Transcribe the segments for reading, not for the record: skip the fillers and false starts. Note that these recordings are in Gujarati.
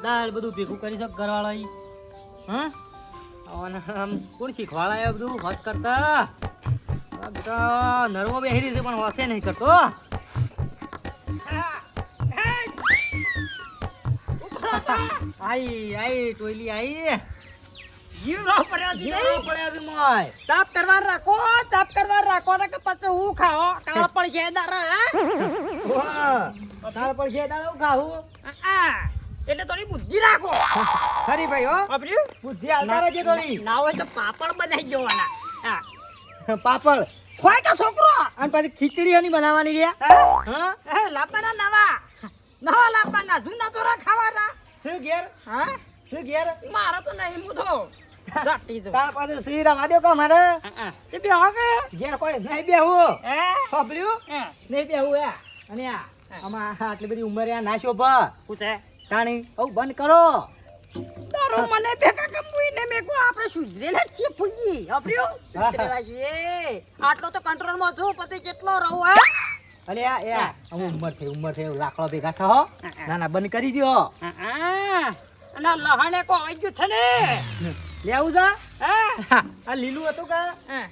દાળ બધું ભેગું કરી શક ઘરવાળા ઈ હા આવવાના આમ કોણ શીખવાડાય બધું હોશ કરતા બેટા નરવો બેહી રહી છે પણ હોશે નહીં કરતો આઈ ટોયલી આઈ જીવરો પડ્યો છે પડ્યા છે મોય સાફ કરવા રાખો ને કે પછી હું ખાઓ કાળા પડી છે દારા તાર પર છે તારે હું ખાવું એટલે થોડી બુદ્ધિ રાખો ખરી ભાઈ હો બાપરી બુદ્ધિ હાલતા રહેજે થોડી ના હોય તો પાપડ બનાવી દેવાના પાપડ ખોય કે છોકરો અને પછી ખીચડી એની બનાવવાની રહ્યા હા લાપવાના નવા લાપવાના જૂના તો ખાવાના શું ઘેર હા શું ઘેર મારા તો નહીં મુધો જાટી જો તાર પાસે શ્રીરા વાદ્યો કો મારે તે બે હોગે ઘેર કોઈ નહીં બેહું હે ખબર્યું નહીં બેહું અને આમાં આટલી બધી ઉંમરે આ ના શોભા પૂછે તાણી ઓ બંધ કરો તારો મને ભેગા કમુઈ ને મેકો આપણે સુધરેલા જ છીએ ફૂજી અપ્રિયો સુધરેલા છીએ આટલો તો કંટ્રોલ માં જો પતિ કેટલો રહો હે અલે આ ઉંમર થઈ લાકડો ભેગા થા ના ના બંધ કરી દ્યો અને લહાણે કો આવી ગયું છે ને લેવું જા આ લીલું હતું કા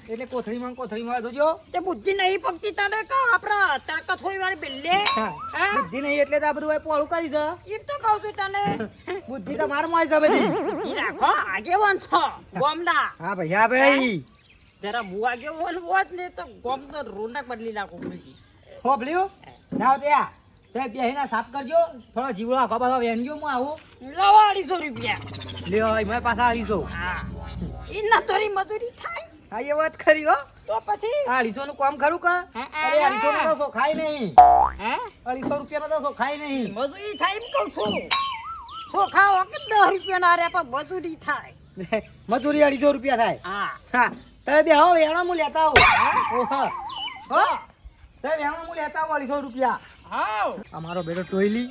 એટલે કોથળીમાં જોજો તે બુદ્ધિ નહીં પકતી તને કા આપડા તડકા થોડી વાર બેલે બુદ્ધિ નહીં એટલે તો આ બધું પોળું કરી છે ઈ તો કહું છું તને બુદ્ધિ તો માર માં છે બધી ઈ રાખો આગેવાન છો ગોમના હા ભાઈ જરા બુ આગેવાન હોત ને તો ગોમ તો રોનક બદલી નાખું પછી હોબલ્યું નાવ ત્યાં તે બેહીના સાફ કરજો થોડો જીવડો આખો પાછો વેણજો હું આવું લાવા 250 રૂપિયા લ્યો મેં પાછા 250 હા ઈ ના તોરી મજૂરી થાય હા એ વાત ખરી હો તો પછી 250 નું કામ ખરું કા અરે 250 નો તો ખાય નહીં હે 250 રૂપિયા નો તો ખાય નહીં મજૂરી થાય એમ કહું છું ચોખા કે 10 રૂપિયા ના રે પણ મજૂરી થાય મજૂરી 250 રૂપિયા થાય હા તમે બે હો વેણા હું લેતા આવું ઓહો હો તમે વેણા હું લેતા આવું 250 રૂપિયા હા અમારો બેટો ટોયલી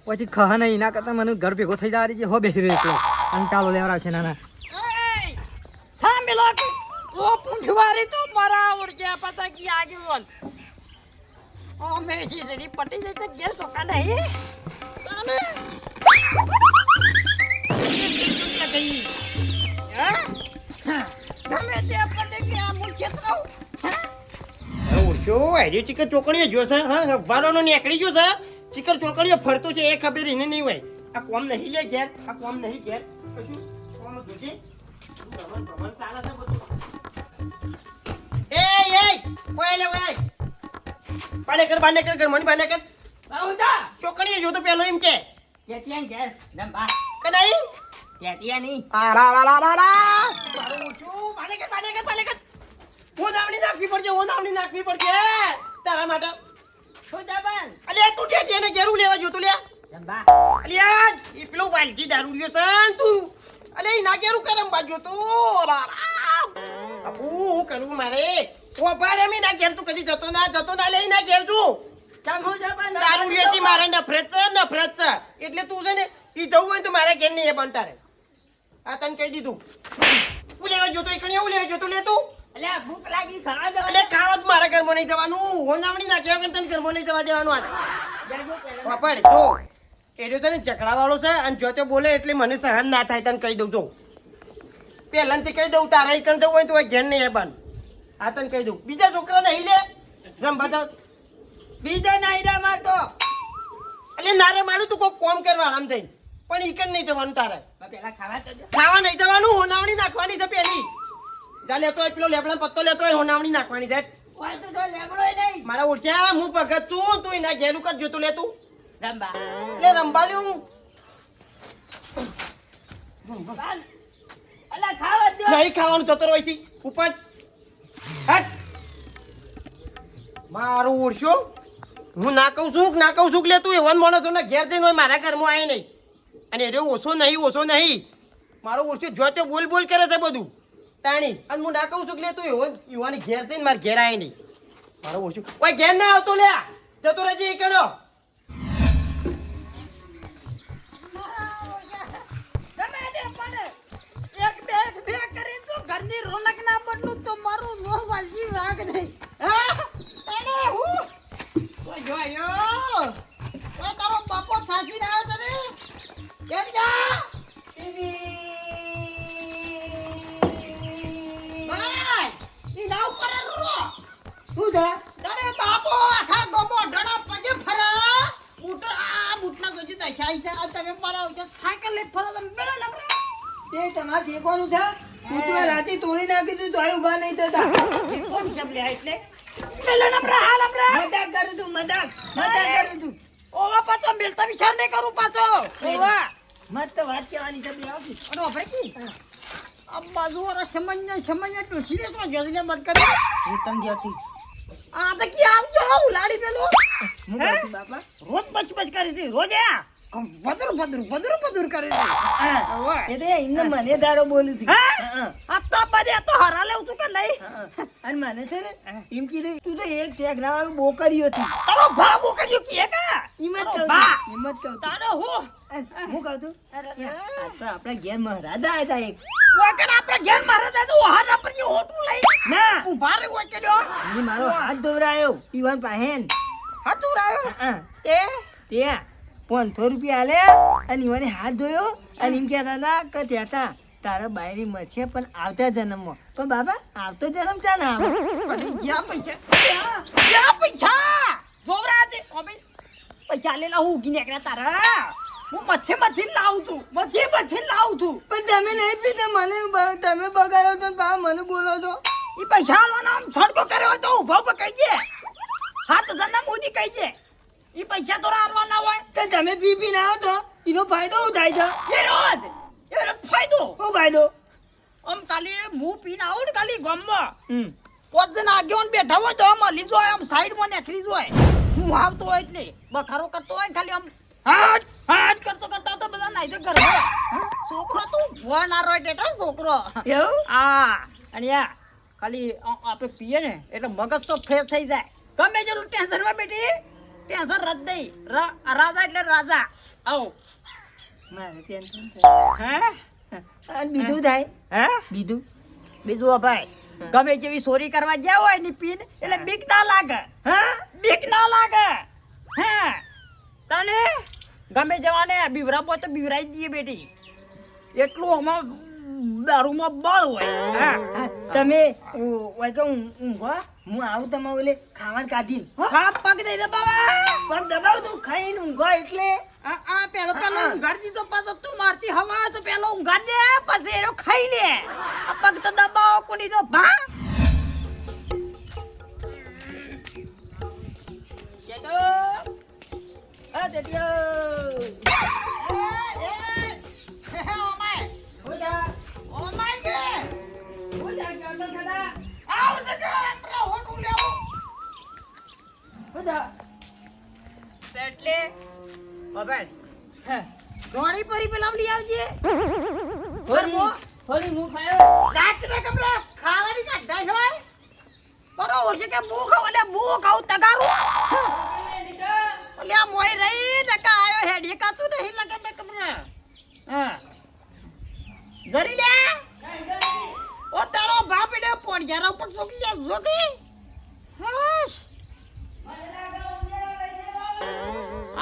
પછી ખા નહીં એના કરતા મને ઘર ભેગો થઈ જવા છે હો બેહી રહ્યો તો અંટાળો લેવડાવશે નાના સામે લાગે ઓ પૂંઠવારી તો મારા ઓળખ્યા પતા કી આગેવાન ઓ મેસી જડી પટી જાય તો ઘેર ચોકા નહીં તાને ગમે તે પટે કે આ મૂળ ક્ષેત્ર ઓછો હેરી ચિકન ચોકડીએ જોશે હા વારોનો નીકળી ગયો છે ચિકન ચોકડીએ ફરતો છે એ ખબર એને નહીં હોય આ કોમ નહીં લે ઘેર આ કોમ નહીં ઘેર કશું કોમ જોજે ભગવાન ચાલે છે બધું એ ઓય લે ઓય પાડે કર મને પાડે કર બાઉદા ચોકડીએ જો તો પેલો એમ કે કેતિયા ઘેર લંબા કદાઈ કેતિયા ની મારું ઓછું પાડે કર હું નામની નાખવી પડશે તારા માટે ખુદાબન અલે તું ટેટીને ઘેરું લેવા જોતો લે લંબા અલે ઈ પેલો વાલકી દારૂ લ્યો છે ને તું અલે ઈ ના ઘેરું કરમ બાજુ તો હું કરું મારે ઓ ભારે મી ના ઘેર તું કદી જતો ના લે ઈ ના ઘેર તું કેમ હો જબન દારૂ લેતી મારે નફરત છે એટલે તું છે ને ઈ જવું હોય તો મારે ઘેર નહીં એ બનતા રે આ તને કહી દીધું હું લેવા જોતો ઈ કણી એવું લેવા જોતો લે તું અલે ભૂખ લાગી ખાવા જવા અલે ખાવા જ મારા ઘરમાં નહીં જવાનું હોનાવણી નાખ્યા વગર તને ઘરમાં નહીં જવા દેવાનું આ બાપડ જો એનો તને ઝઘડા વાળો છે અને જો તે બોલે એટલે મને સહન ના થાય તને કહી દઉં તો પહેલાંથી કહી દઉં તારા ઈ કણ જવું હોય તો ઘેર નહીં એ બન આ તને કહી દઉં બીજા છોકરા નહીં લે રમવા જાવ બીજો નહીં રે મારતો એટલે નારે મારું તું કોઈ કોમ કરવા આમ થઈ પણ ઈ કણ નહીં જવાનું તારે પેલા ખાવા તો ખાવા નહીં જવાનું હોનાવણી નાખવાની છે પેલી જા લેતો હોય પેલો લેબડા પત્તો લેતો હોય હોનાવણી નાખવાની છે કોઈ તો લેબડો નહીં મારા ઓળખ્યા હું ભગત છું તું એના ઘેરું કર જોતું લે તું રંબા એટલે રંબાલ્યું અલા ખાવા દે નહીં ખાવાનું જતો રહ્યો અહીંથી ઉપર હટ મારું ઓળખ્યો હું ના કહું છું કે લે તું એવન માણસ ને ઘેર જઈને હોય મારા ઘરમાં આવે નહીં અને એ ઓછો નહીં મારો ઓળખ્યો જો તે બોલ કરે છે બધું તાણી અને હું ના કહું છું કે લે તું યુવાની ઘેર જઈને મારે ઘેર આવે નહીં મારો ઓળખ્યો ઓય ઘેર ના આવતો લે જતો રહેજે એ કેડો ઘરની રોનક ના બદલું તો મારું નો વાલજી વાગ નહીં હા તને હું ઓય જોયો ઓ તારો બાપો થાકી રહ્યો છે ને કે મોઢાના પગે ફરા બૂટ આ બૂટના જોજી દશાઈ છે આ તમે ફરો છો સાયકલ લઈ ફરો તમે બેલા નબરા તે તમારે ઠેકવાનું છે કૂતરો રાતે તોડી નાખી દીધું તોય ઊભા નહીં થતા કોણ જબલે એટલે બેલા નબરા હાલ નબરા મજાક કરું તું મજાક કરું તું ઓવા પાછો બેલતા વિચાર નહીં કરું પાછો ઓવા મસ્ત વાત કહેવાની છે બે આવતી અરે ઓફરે કી આ બાજુ વાળા સમન્ય ટોસી રે તો જલ્દી બંધ કરી એ તમ જ્યાંથી આ તો કી આવજો ઉલાડી પેલો હું કહું બાપા રોજ બચ કરી હતી રોજ આ બદર કરી હતી ઓવા એ તો એમને મને દાડો બોલું છું આ તો બધે તો હરા લેવું છું કે નહીં અને મને છે ને એમ કીધું તું તો એક ઠેકડા વાળું બોકરીઓ હતી તારો ભાવ કર્યો કે કા હિંમત તારો કહું બા. છું હિંમત કહું છું તારો હું હું કહું છું આ તો આપણા ઘેર મહારાજા હતા એક વગર આપણે ઘેર મારે તો હારા પર જે હોટું લઈ ના ઉભા રે હોય કે લ્યો એ મારો હાથ ધોવરાયો ઈવન પાહેન હતું રાયો હા તે ત્યાં 500 રૂપિયા આલે અને ઈવને હાથ ધોયો અને એમ કહેતા હતા કે ત્યાં તારા બાયરી મરશે પણ આવતા જન્મમાં પણ બાબા આવતો જન્મ ચા ના આવે પછી જ્યાં પૈસા જોવરા છે ઓબે પૈસા લેલા હું ઉગી નીકળ્યા તારા હું મચ્છી લાવું છું લાવું છું પણ તમે નહીં પીતે મને તમે બગાડો તો બા મને બોલો છો ઈ પૈસા આલવાનો આમ છડકો કર્યો હોય તો ઉભો ઉભો કહી દે હાથ જન્મ મોદી કહી દે ઈ પૈસા તો આલવાના હોય તો તમે પી ના આવો તો એનો ફાયદો શું થાય છે એ રોજ ફાયદો શું ફાયદો આમ કાલી હું પીને આવું ને કાલી ગામમાં હમ 5 જણા આગેવાન બેઠા હોય તો આમ હલી જોય આમ સાઈડમાં નીકળી જોય હું આવતો હોય એટલે બખારો કરતો હોય ને ખાલી આમ હાટ કરતો તો બધા નાઈ તો ઘરે છોકરો તું ભૂવા ના રોય ટેટા છોકરો એવું હા અને યા ખાલી આપણે પીએ ને એટલે મગજ તો ફ્રેશ થઈ જાય ગમે જેટલું ટેન્શનમાં બેઠી ટેન્શન રદ દઈ રાજા એટલે રાજા આવો મારે ટેન્શન હે થાય બીજું થાય હે બીજું બીજું ભાઈ ગમે જેવી ચોરી કરવા ગયા હોય ની પીન એટલે બીક ના લાગે હા બીક ના લાગે હે તને ગમે જવાને બીવરાપો તો બીવરાઈ જ દઈએ બેટી એટલું આમાં દારૂમાં બળ હોય હા તમે ઓય કે ઊંઘો હું આવું તમારે ઓલે ખાવાનું કાઢી હા પગ દઈ દે બાબા પગ દબાવ તું ખાઈને ઊંઘો એટલે આ પેલો ઊંઘાડી દીધો પાછો તું મારતી હવા તો પેલો ઊંઘાડ દે પછી એનો ખાઈ લે આ પગ તો દબાવો કોની દો ભા કેતો આ દેડિયો હોડા હોડા કેતો ખડા હોડા એટલે બાબા ઘોડી પરી પેલા લઈ આવજે હોલી હું ખાયો રાત્રે કપડા ખાવાની કાઢાય હોય બરોબર છે કે હું ખાવ એટલે હું ખાવ તગારું એટલે આ મોય રહી લકા આયો હેડી કાતું નહીં લગન ને કપડા હા જરી લે ઓ તારો બાપ એટલે પોડિયારા ઉપર ચોકી જા જોકી હાશ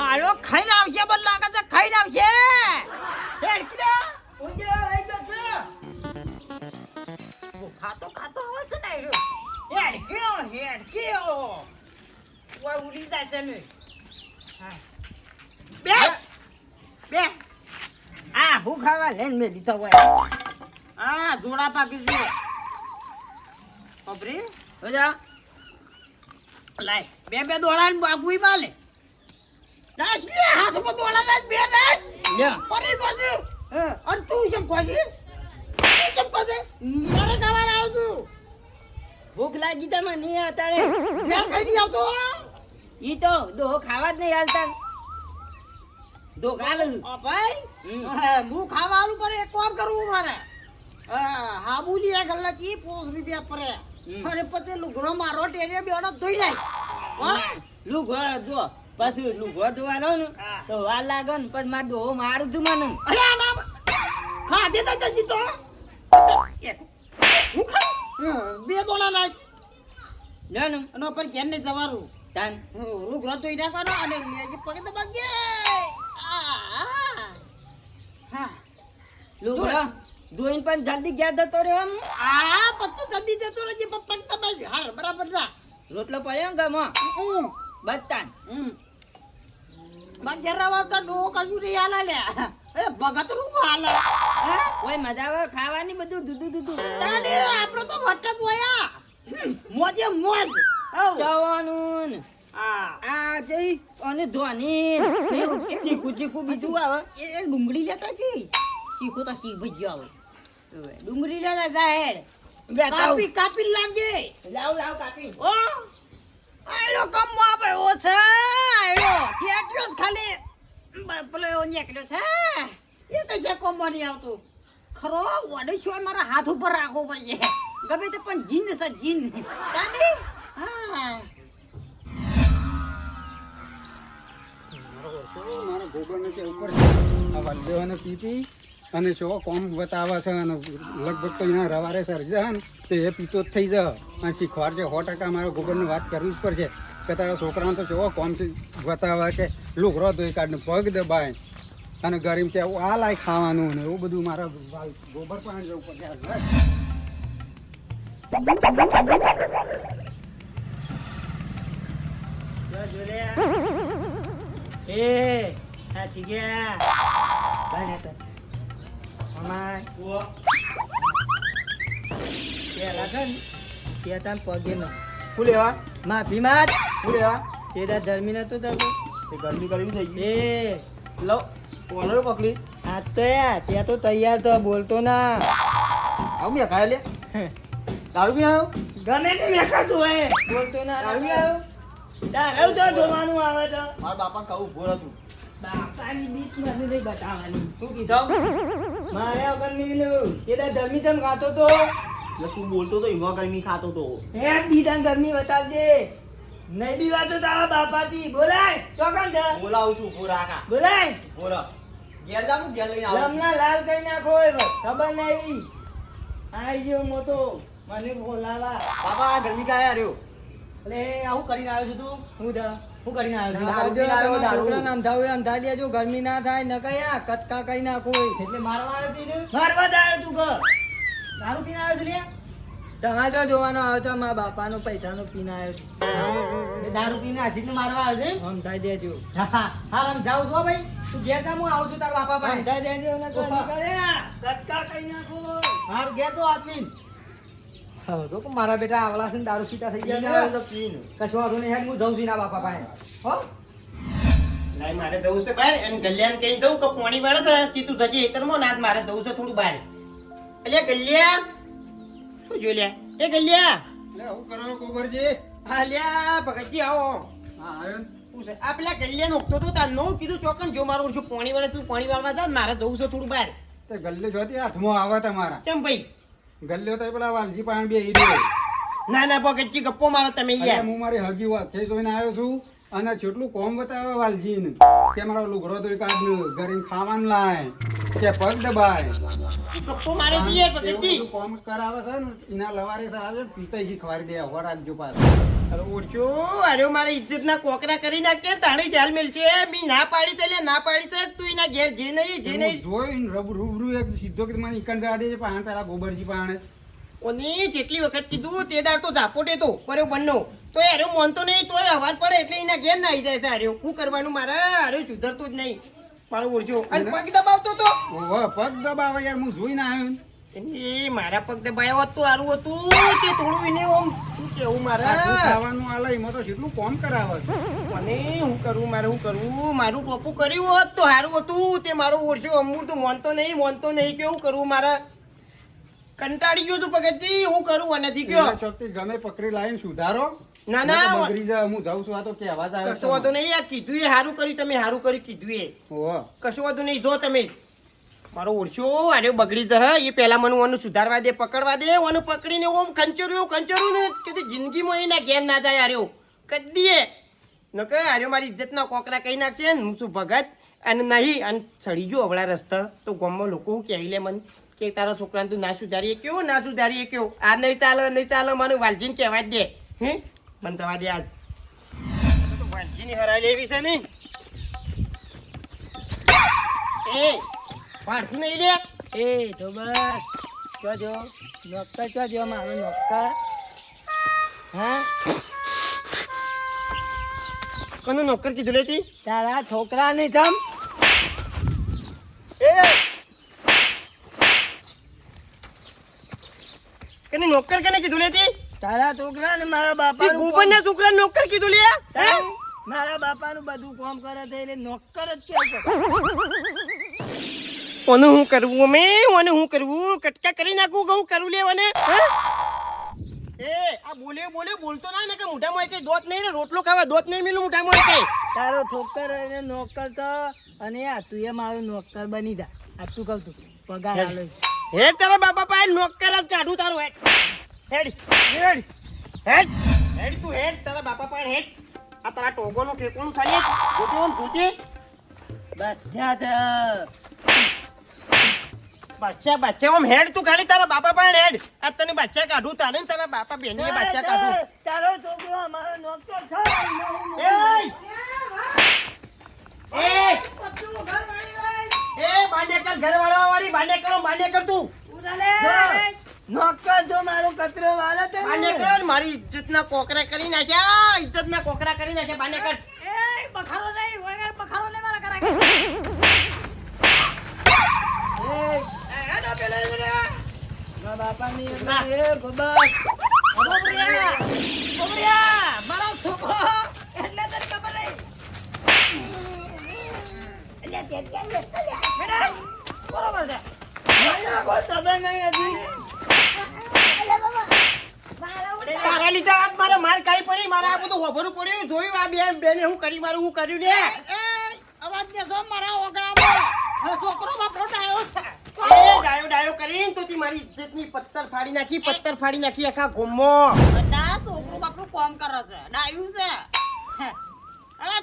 આલો ખાઈને આવશે બન લાગે છે ખાઈને આવશે હેડ કિડા ઉંજરા લઈ ગયો છે ખાતો આવે છે ને હેડ કયો ઓય ઉડી જાય છે ને બે આ ભૂખ ખાવા લેન મે દીધો હોય આ જોડા પાકી છે ખબરી હોજા લાય બે દોડા ને બાબુઈ માલે નાચ લે હાથમાં દોડા નાચ બે નાચ લ્યો પરી સોજી અને તું કેમ કોજી મારે જવા આવું છું ભૂખ લાગી તમે નહીં અત્યારે ઘેર ખાઈ નહીં આવતો ઈ તો દોહો ખાવા જ નહીં હાલતા દો ગાલ ભાઈ હું ખાવાનું પર એક કામ કરવું મારે હાબુજી એક ગલ્લા કી 5 રૂપિયા પરે અરે પતે લુગડો મારો ટેરે બેડો ધોઈ નાખ લુગડો દો પછી લુગડો ધોવાનો ને તો વાર લાગે ને પણ માર દોહો મારું તું મને અરે આ ના ખાધે તો જજી તો હું ખાવ બે દોણા નાખ લ્યો ને એનો પર ઘેર ને જવાનું તાન લુગડો ધોઈ નાખવાનો અને લેજે પગે તો બાગે હા લુગડો ધોઈને પણ જલ્દી ગયા જતો રહ્યો આમ પત્તો જલ્દી જતો રહેજે પગ દબાઈ હાલ બરાબર ના રોટલો પડ્યો ને ગામમાં બતાન મને જરા વાર તો ડો કશું નહીં હાલે લ્યા એ ભગત રૂ હાલે હે ઓય મજા આવે ખાવાની બધું દૂધું તાને આપણો તો વટક વયા મોજે મોજ જવાનું આ જઈ અને ધોની ચીકુ બીજું આવે એ ડુંગળી લેતા કી ચીકુ તો શીખ ભજ્યો આવે ડુંગળી લેતા જાહેર કાપી લાવજે લાવ કાપી ઓ આયલો કમ આપે ઓ છે આયલો ટેટ્યો જ ખાલી પેલો એવો નીકળ્યો છે એ તો જે કોમ્બો નહીં આવતું ખરો વડે છો મારા હાથ ઉપર રાખવો પડશે ગમે તે પણ જીન છે જીન તાની હા મારા ગોબરને છે ઉપર આ વાલ્યોને પીપી અને શો કોમ બતાવે છે અને લગભગ તો અહીંયા રવારે સર્જે ને તો એ પીતો જ થઈ જાય અને શીખવાડશે 100% મારા ગોબરને વાત કરવી જ પડશે કે તારા છોકરાને તો શો કોમ બતાવે કે લુગરો ધોઈ કાઢને પગ દબાય અને ગરીમ કે આ લાય ખાવાનું ને એવું બધું મારા ગોબર પણ જવું પડશે એ હાથી ગયા બને તો અમાર કે લગન કે તમ પગે ન શું લેવા માફી માત શું લેવા તે દા ધર્મી નતો દગો તે ગરમી ગરમી થઈ ગઈ એ લો ઓનર પકડી આ તો યા ત્યાં તો તૈયાર તો બોલતો ના આવું મેં ખાય લે દારૂ પી આવ્યો ગમે તે મેં ખાધું હે બોલતો ના દારૂ પી આવ્યો તારે તો જોવાનું આવે તો મારા બાપા કહું ભોર હતું બાપાની બીચ મને નહીં બતાવવાની શું કીધું મારે વગર મિલું તે દા ધર્મી તમ ખાતો તો એટલે તું બોલતો તો એમાં ગરમી ખાતો તો હે બીજાને ઘરની બતાવજે નહીં બી વાતો તારા બાપાથી બોલાય ચોકન જા બોલાવું છું ભોરા કા બોલાય ભોરા ઘેર જા હું ઘેર લઈને આવું લમના લાલ કઈ નાખો હવે ખબર નહીં આઈ ગયો મોતો મને બોલાવા બાપા આ ગરમી કાયા રહ્યો એટલે આવું કરીને આવ્યો છું તું હું જા શું કરીને આવ્યો છું દારૂ પીને આવ્યો, દારૂ. છોકરાને સમજાવું સમજાવી દેજો ગરમી ના થાય ન કયા કટકા કઈ નાખો એટલે મારવા આવ્યો છે એને? મારવા જ આવ્યો તું ઘર દારૂ પીને આવ્યો છે લ્યા? તમારે તો જોવાનો આવ્યો તો મારા બાપાનો પૈસાનો પીને આવ્યો છું એટલે દારૂ પીને આશિકને મારવા આવ્યો છે એમ? સમજાઈ દેજો હા આમ જાઉં છું હો ભાઈ તું ઘેર જા હું આવું છું તારા બાપા પાસે સમજાઈ દેજો ને તો નીકળ્યા કટકા કઈ નાખો હાર ઘેર તો આચવીન હવે તો કે મારા બેટા આવલા છે ને દારૂ પીતા થઈ પીને ગયા આવ્યો તો પીને કશું વાંધો નહીં હેડ હું જઉં છું એના બાપા પાસે હો લાઈ મારે જવું છે બહાર અને ગલ્યાને કહી દઉં કે પાણી વાળે છે કે તું જજે હેતરમાં નાથ મારે જવું છે થોડું બહાર એટલે ગલ્યા શું જોઈ લ્યા એ ગલ્યા એટલે હું કરો ગોબરજી હા લ્યા ભગતજી આવો હા આવ્યો ને. શું છે આ પેલા ગલ્યા નોખતો તો તાર નો કીધું ચોકન જો મારું છું પાણી વાળે તું પાણી વાળવા જા મારે જવું છે થોડું બહાર તે ગલ્લે જોતી હાથમાં આવે તમારા ચમ ભાઈ ગલ્લે તો પેલા વાલજી પાણ બે હીરો ના ના ભગતજી ગપ્પો મારો તમે અરે યાર હું મારી હગી વાખે જોઈને આવ્યો છું અને જેટલું કોમ બતાવે વાલજીને કે મારો લુગરો તો કાઢ ઘરે ખાવાનું લાય કે પગ દબાય ગપ્પો મારે છે યાર એવું ભગતજી બધું કોમ કરાવે છે ને એના લવારે સર આવે છે પીતા શીખવાડી દે હવે રાખજો પાછો અરે ઓળખ્યો અરે મારી ઇજ્જત ના કોકરા કરી નાખે તાણી ચાલ મેલ છે મી ના પાડી તે લે ના પાડી તે તું એના ઘેર જે નહીં જે નહીં જોઈને રૂબરૂ એક સીધો કે મને ઈકન જવા દેજે પાણ પેલા ગોબરજી પાણે ઓની જેટલી વખત કીધું તે દાડ તો ઝાપોટે તો બરોબર નો તો અરે મોનતો નહીં તોય અવાજ પડે એટલે એના ઘેર ના આવી જાય છે અરે શું કરવાનું મારે અરે સુધરતું જ નહીં મારું ઓળખ્યો અને પગ દબાવતો તો ઓહો પગ દબાવે યાર હું જોઈને આવ્યો ને. એ મારા પગ દબાયો હોત તો સારું હતું તે થોડું એને ઓમ શું કેવું મારે આટલું ખાવાનું આલે એમાં તો કેટલું કોમ કરાવે છે મને હું કરું મારે હું કરવું મારું ટોપું કર્યું હોત તો સારું હતું તે મારું ઓળખ્યો અમૂર તો મોનતો નહીં કેવું કરવું મારે કંટાળી ગયો તું ભગતજી હું કરું આનાથી કયો એના ચોકથી ગમે પકડી લાવીને સુધારો ના, નહીં તો ના. બગડી જાય હું જાઉં છું આ તો કે અવાજ આવે કશો વાંધો નહીં આ કીધું એ સારું કર્યું તમે સારું કર્યું કીધું એ ઓહો કશો વાંધો નહીં જો તમે મારો ઓળશો અરે બગડી જશે એ પહેલા મને ઓનું સુધારવા દે પકડવા દે ઓનું પકડીને ઓમ કંચર્યું ને કે જિંદગીમાં એના ઘેર ના જાય આર્યો કદીએ ન કે આર્યો મારી ઇજ્જતના કોકરા કહી નાખશે ને હું શું ભગત અને નહીં અને ચડી ગયો અવળા રસ્તા તો ગામમાં લોકો શું કહેવી લે મને કે તારા છોકરાને તું ના સુધારીએ કયો આ નહીં ચાલે મને વાલજીને કહેવા જ દે હે મને જવા દે આજ તો વાલજીની હરાઈ લેવી છે ને એ પાડતું નહીં લે એ તો બસ જો નોકર જો મારું નોકર હા કોનું નોકર કીધું લેતી તારા છોકરાની થમ કને નોકર કને કીધું લેતી તારા છોકરાને મારા તે બાપાનું ગોબરના છોકરા નોકર કીધું લે તારે મારા બાપાનું બધું કામ કરે છે એટલે નોકર જ કેવું ઓને હું કરવું અમે ઓને હું કરવું કટકા કરી નાખું કે હું કરું લેવાને એ આ બોલે બોલતો ના ને કે મોઢામાં કઈ દોત નહીં ને રોટલો ખાવા દોત નહીં મિલું મોઢામાં કઈ તારો છોકર અને નોકર તો અને આ તું એ મારું નોકર બની જા આ તું કહું તું પગાર આલો હેડ તારા બાપા પાસે નોકર જ કાઢું તારું હેડ તું હેડ તારા બાપા પાસે હેડ આ તારા ટોગોનું ઠેકોનું ખાલી જોજો આમ જોજે બધા જ બચ્ચા આમ હેડ તું ખાલી તારા બાપા પાસે હેડ આ તને બચ્ચા કાઢું તારે ને તારા બાપા બેનીએ બચ્ચા કાઢું તારો છોકરો અમારો નોકર છે બાંડેકર ઘરવાળા વાળી બાંડેકર તું નોકર જો મારો કચરો વાળો છે ને બાંડેકર મારી ઇજ્જતના કોકરા કરી નાખ્યા બાંડેકર બખારો નહીં વગર બખારો લે મારા કરા મારા બાપાની અંદર એ ગોબર કોબરિયા મારો છોકરો એટલે તને ખબર નહીં એટલે તે કેમ લેતો લે મેડમ બરોબર છે મારા કોઈ ખબર નહીં હતી અલે બાબા મારા ઉડે તારા લીધે આજ મારે માર કાઈ પડી મારે આ બધું હોભરું પડ્યું જોયું આ બેને હું કર્યું ને અવાજ ને જો મારા ઓગણામાં આ છોકરો બાપરો ડાયો છે ડાયો કરીને તો તી મારી ઇજ્જતની પત્તર ફાડી નાખી આખા ગોમમાં બધા છોકરો બાપરો કામ કરે છે ડાયું છે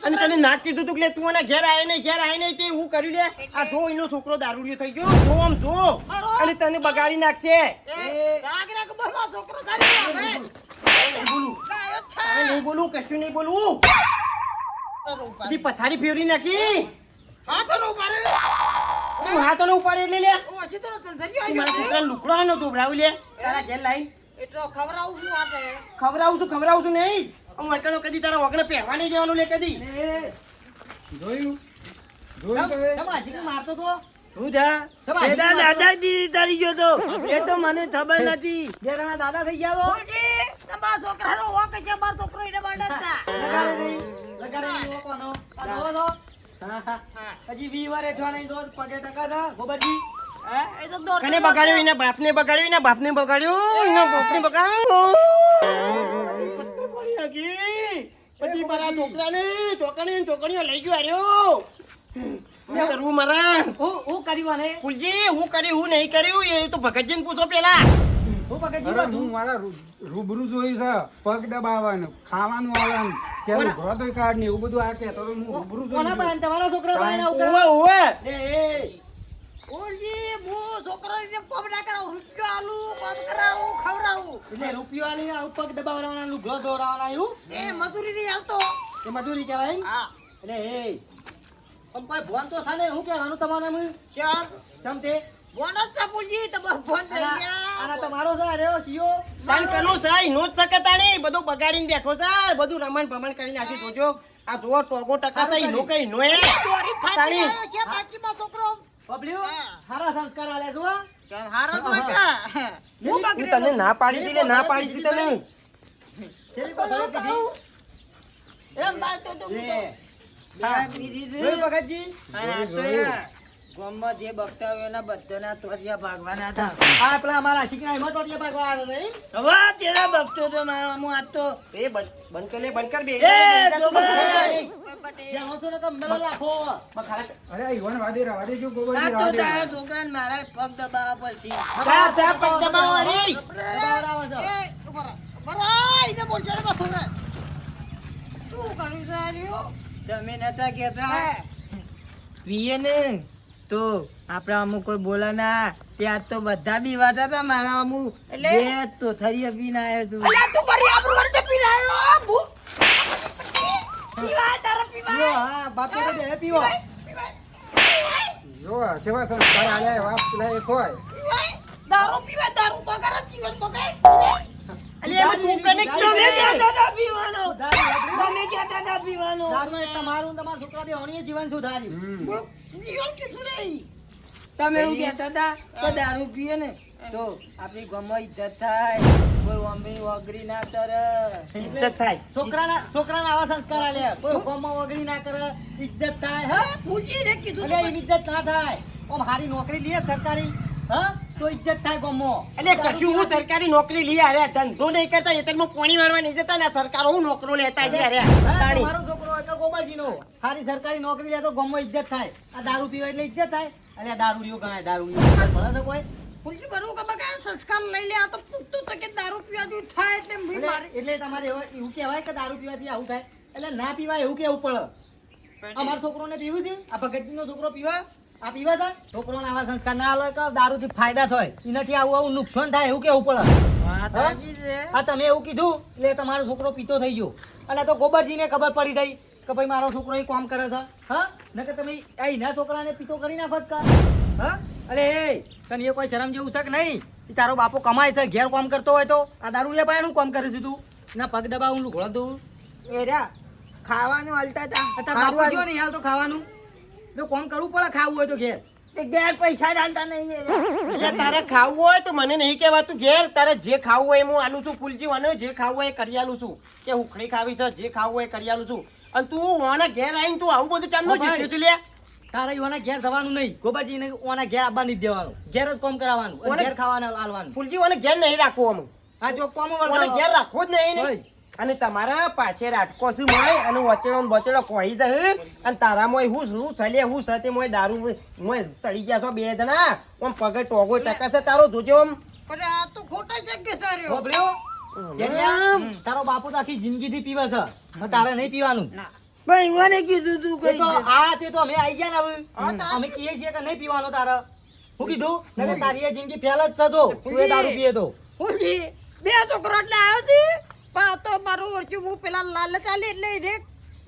અને તને ના કીધું તું કે તું એના ઘેર આય નહીં તે હું કર્યું લે આ જો એનો છોકરો દારૂડિયો થઈ ગયો જો આમ જો અને તને બગાડી નાખશે રાગ બહુ છોકરો થાય નહીં બોલું ડાયો છે નહીં બોલું કશું નહીં બોલું બધી પથારી ફેરવી નાખી હાથનો ઉપાડે તું હાથોને ઉપાડે એટલે લે ઓ હજી તો સંસર્યો તું મારા છોકરાને લુકડો ન દોબરાવી લે તારા ઘેર લાઈન એટલો ખવરાવું છું આટે ખવડાવું છું નહીં હું એકનો કદી તારા વગણે પહેરવા નહીં દેવાનું લે કદી જોયું તો એ? મારતો તો હું જા એના દાદાજી તારી ગયો તો એ તો મને ખબર નથી બે જણા દાદા થઈ ગયા તો ઓજી તમારા છોકરાનો હોક છે મારો છોકરો એને બાંધતા લગાડે નહીં ઓ કોનો આ જોવો તો હજી 20 વાર એઠવા નહીં તો પગે ટકા થા ગોબરજી એ તો દોર કને બગાડ્યો એના બાપને બગાડ્યો પછી મારા છોકરીઓ લઈ ગયો આર્યો શું કરવું મારા હું કર્યું આને ફૂલજી હું કર્યું હું નહીં કર્યું એ તો ભગતજીને પૂછો પેલા હું પગજી અરે હું મારા રૂબરૂ જોયું છે પગ દબાવવાનું ખાવાનું આવવાનું કેવું ઘોડો કાઢ ને એવું બધું આ કે તો હું રૂબરૂ કોના જોયું બાન તમારા છોકરા બાન ઓવે ઓજી હું છોકરાને કોમ ના કરાવું રૂપિયો આલુ કોમ કરાવું ખવરાવું એટલે રૂપિયો આલીને આવું પગ દબાવવાના લુગડો દોરાવવાના એવું એ મજૂરી નહીં હાલતો એ મજૂરી કહેવાય હા એટલે એ પણ કોઈ ભોન તો સાને હું કહેવાનું તમારે હું ચાલ કેમ તે બોન જ ચાપુજી તમારો ફોન થઈ આના ગયા તમારો છે અરે સીઓ તાન કનું સાઈ નો જ શકતાણી બધું બગાડીને બેઠો છે બધું રમણ ભમણ કરી નાખી જોજો આ જો ટોગો ટકા છે નો કઈ નો એ દોરી થાકી તાણી. આવ્યો છે બાકીમાં છોકરો બબલ્યુ હા. હારા સંસ્કાર આલે જો હારો જ વાગા હું હું બગડી તને ના પાડી દીધી ના પાડી દીધી તને છેલ્લી પથારી પીધી એમ બાત તો હા જોઈ ભગતજી ગામમાં જે બકતા હોય એના બધાના ટોટિયા ભાગવાના હતા આ પેલા અમારા શીખના હિંમત વાટિયા ભાગવા આવ્યા હતા નહીં હવે તેરા બકતો તો મારા હું આજ તો એ બંધ કર લે બંધ કર બે જાણો છો ને કે મેલો લાખો અરે આ યુવાન વાદે જો ગોબરજી આ તો રાવા દે તારા છોકરાને મારા પગ દબાવવા પડશે જા જા પગ દબાવવાની દબાવરાવો છો. એ, ઉભા રહો, ઉભા રહો, એને બોલ ચડવા છોકરા. શું કર્યું છે આ રહ્યો? તમે નતા કેતા પીએ ને તો આપડા અમુક કોઈ બોલા ના ત્યાં તો બધા બી વાતા હતા મારા અમુક એટલે? બે તો થરી પીને આવ્યો તું અલ્યા, તું મારી આબરૂ વળતે પીને આવ્યો, ભૂ. પીવાય, તારે પીવાય. પીવો, હા બાપુ તો દે પીવો પીવાય. જો સેવા સંસ્કાર આલે વાપ પેલા એક હોય પીવાય. દારૂ પીવાય, દારૂ બગાડે, જીવન બગાડે. અલી એમાં તું કનેક્ટ તમે કહેતા હતા પીવાનો તમે કહેતા હતા પીવાનો દારૂ એ તમારું ને તમારા છોકરા બે હોણીએ જીવન સુધાર્યું. જીવન કીધું નહીં. તમે એવું કહેતા હતા કે દારૂ પીએ ને તો આપણી ગામમાં ઇજ્જત થાય, કોઈ અમી વગરી ના કરે. ઇજ્જત થાય. છોકરાના આવા સંસ્કાર આલ્યા. કોઈ હુકમમાં વગડી ના કરે, ઇજ્જત થાય. હા? ભૂલજીને કીધું અલ્યા એમ ઇજ્જત ના થાય. ઓમ હારી નોકરી લીએ સરકારી, હા, તો ઇજ્જત થાય ગામમાં. એટલે કશું હું સરકારી નોકરી લઈ આર્યા, ધંધો નહીં કરતા એતરમાં પાણી વાળવા નહીં જતા ને આ સરકાર હું નોકરો લેતા જ હા, આર્યા. તમારો છોકરો હોય કે ગોબરજીનો, હારી સરકારી નોકરી લે તો ગામમાં ઇજ્જત થાય. આ દારૂ પીવા એટલે ઇજ્જત થાય. અને આ દારૂડિયો ગણાય, દારૂડિયો ભલે છે કોઈ. ભૂલજી બરોબર કે બકા સંસ્કાર લઈ લે. આ તો પૂછતું તો કે દારૂ પીવાથી થાય એટલે મેં મારી એટલે તમારે એવું કહેવાય કે દારૂ પીવાથી આવું થાય, એટલે ના પીવાય એવું કેવું પડે. અમારા છોકરોને પીવું છે, આ ભગતજીનો છોકરો પીવા, આ પીવા થાય, છોકરોને આવા સંસ્કાર ના આલે કે દારૂથી ફાયદા થાય, એનાથી આવું નુકસાન થાય એવું કેવું પડે. વાત સાચી છે. આ તમે એવું કીધું એટલે તમારો છોકરો પીતો થઈ ગયો. અને આ તો ગોબરજીને ખબર પડી ગઈ કે ભાઈ મારો છોકરો અહીં કામ કરે છે. હા, નકર તમે આ એના છોકરાને પીતો કરી નાખો જ કા. હા, અરે એ તને એ કોઈ શરમ જેવું છે કે નહીં? ઈ તારો બાપો કમાય છે, ઘેર કામ કરતો હોય તો આ દારૂ લે પાયનું કામ કરે છે તું? ના પગ દબાવું, લુગડો દઉં. એ રહ્યા ખાવાનું હાલતા હતા. તારા બાપુ જો નહીં હાલ તો ખાવાનું તો કામ કરવું પડે, ખાવું હોય તો ઘેર. તે ઘેર પૈસા જ હાલતા નહીં એ રહ્યા. એટલે તારે ખાવું હોય તો મને નહીં કહેવાતું ઘેર, તારે જે ખાવું હોય એમ હું આલું છું. ફૂલજી વાને જે ખાવું હોય એ કરી આલું છું. કે હુખડી ખાવી છે, જે ખાવું હોય એ કરી આલું છું. અને તું વાના ઘેર આવીને તું આવું બધું ચાંદો જીતે છું લે. તારે ઓના ઘેર જવાનું નહીં, ગોપાજીને ઓના ઘેર આવવા નહીં દેવાનું, ઘેર જ કામ કરાવવાનું અને ઘેર ખાવાના હાલવાનું. ફૂલજી વાને ઘેર નહીં રાખવું અમે. આ જો કામ ઓને ઘેર રાખવો જ નહીં ને. અને તમારા પાછે રાજકો શું મોય અને વચેડો ને બચેડો કોઈ જશે અને તારા મોય હું ચલે હું સાથે મોય દારૂ મોય ચડી ગયા છો બે જણા ઓમ પગે ટોગો ટકા છે તારો જોજે ઓમ. પણ આ તો ખોટા જગ્યા સાર્યો. ગોબલ્યો, જેનિયા, તારો બાપુ તો આખી જિંદગીથી પીવે છે, પણ તારે નહીં પીવાનું. ભાઈ મને કીધું તું તે કઈ તો છે. તે તો અમે આવી ગયા ને હવે. અમે કહીએ છીએ કે નહીં પીવાનો તારે. હું કીધું નકર તારી એ જિંદગી ફેલ જ છે જો તું એ દારૂ પીએ તો. ભૂલજી બે છોકરો એટલે આવ્યો હતી પણ આ તો મારું ઓળખ્યું હું પેલા લાલચ આલી એટલે એને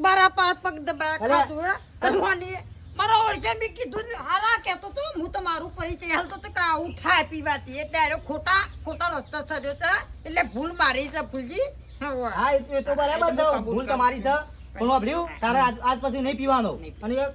મારા પગ દબાયા અરે, ખાધું હે. અને મને મારા ઓળખે બી કીધું છે, હારા કહેતો તો હું તો મારું પરિચય હાલતો તો કે આવું થાય પીવાથી એટલે આરો ખોટા રસ્તા ચડ્યો છે એટલે ભૂલ મારી છે ભૂલજી. હા એ તો બરાબર છે, ભૂલ તમારી છે. પણ વાપર્યું તારે આજ પછી નહીં પીવાનો. અને એક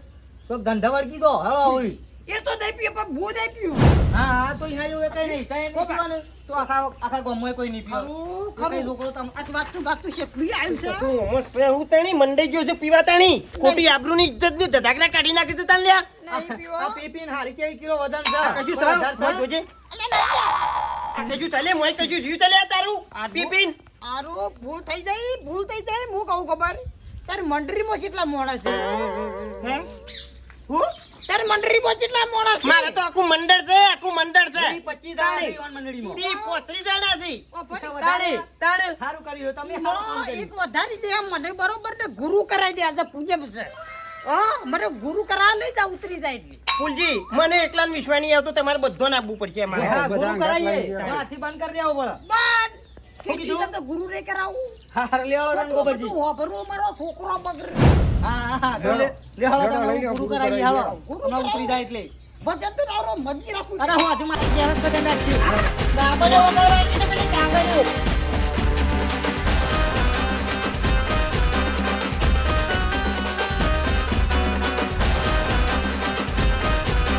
તો ગંધ વળગી દો હળો હવે. એ તો નહીં પીએ પણ ભૂ નહીં પીવું. હા હા તો એના જેવું કઈ નહીં પીવાનું તો આખા ગામમાં કોઈ નહીં પીવાનું. કઈ છોકરો આ વાતું શેકડી આવ્યું છે. શું ઓમસ છે હું તણી મંડાઈ ગયો છે પીવા તણી ખોટી આબરૂની ઇજ્જત ની ધડાકડા કાઢી નાખી છે તાન લ્યા. નહીં પીવો. આ પીપીન હારી કેવી કિલો વજન છે. આ કશું વધારે સર છે? જોજે અલે નહીં. આ કશું ચાલે મોય કશું જીવ ચાલે આ તારું પીપીન. આરો ભૂલ થઈ જાય હું કહું ખબર તારી મંડળીમાં કેટલા મોણા છે હે હું તારી મંડળીમાં કેટલા મોણા છે મારે તો આખું મંડળ છે આખું મંડળ છે 25 જણા છે ઈવન મંડળીમાં. 30-35 જણા છે. ઓ ભાઈ, તારે તારે સારું કર્યું તમે નો, સારું કામ એક કર્યું. વધારી દે આમ મને બરોબર ને ગુરુ કરાવી દે આજે પૂજે છે મને ગુરુ કરાવી લઈ જા ઉતરી જાય એટલે ફૂલજી મને એકલાને વિશ્વાસ નહીં આવતો તમારે બધોને આપવું પડશે અમારે. હા, બધા ગુરુ અંગાત કરાવીએ. લાગી ગયા. પણ હાથી બંધ કરી દેવો પડે. પણ શું કીધું? ખેતી તો ગુરુ રે કરાવું હા હારું લેવાળો તને ગોબરજી. બધું વાપરવું મારો છોકરો બગડે હા હા તો લેવાળો લેવાળો લઈ તને લો, ગુરુ ગુરુ કરાવીએ કરાવીએ. હાલો. ગુરુ હમણાં ઉતરી કરાવો. જાય એટલે. ભજન તો રાવરો મજી રાખું અરે હું હજુ મારી ઘેર જ બધા નાખી. ડાબરે વગાડો એટલે પેલી ડાબરે.